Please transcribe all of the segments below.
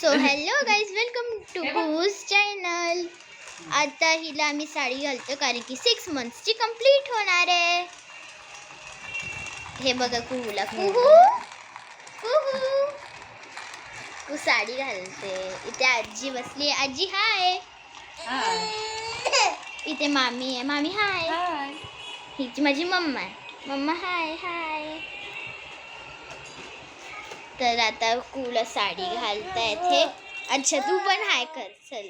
So hello guys, welcome to Kuhu's channel. आता हिला आम्ही साडी घालतो कारण की 6 मंथ्सची कंप्लीट होणार आहे. हे बघा कुहूला, कुहू कुहू तू साडी घालते. इथे आजी बसली आहे. आजी हाय. इथे मामी आहे. मामी हाय. हिची माझी मम्मा आहे. मम्मा हाय हाय. तर आता कुहूला साडी घालता येते. अच्छा तू पण हाय कर. चल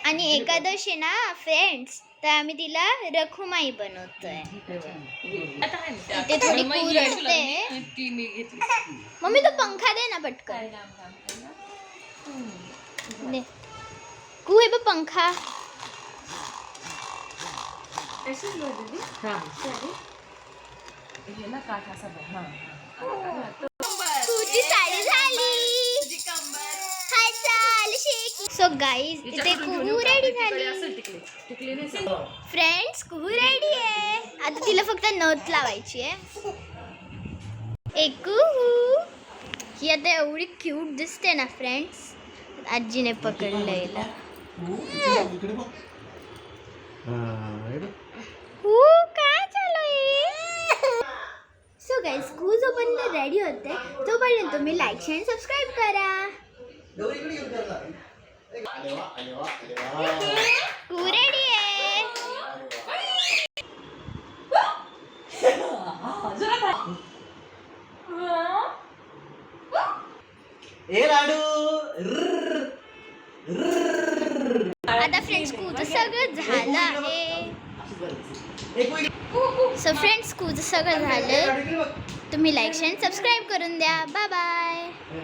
आणि एकादश आहे ना फ्रेंड्स, तर आम्ही तिला रखुमाई बनवतोय. इथे थोडी कू रडते. मम्मी तो पंखा दे ना पटकन. दे कू, हे बघ पंखा. तुझी साडी झाली. हाय चाल शेकी. सो गाईज इथे कुहू रेडी झाली. फ्रेंड्स कुहू रेडी आहे. आता तिला फक्त नथ लावायची आहे. एक कुहू ही आता एवढी क्यूट दिसते ना फ्रेंड्स. आजीने पकडलं हिला. काय चालू आहे? सो गाईज कुहू जोपर्यंत रेडी होते तोपर्यंत तुम्ही लाईक शेअर सबस्क्राईब करा. कुहू रेडी आहे. आता फ्रेंड्स कुहूचं सगळं झालं आहे. सो फ्रेंड्स कुहूचं सगळं झालं. तुम्ही लाईक शेअर सबस्क्राईब करून द्या. Bye bye.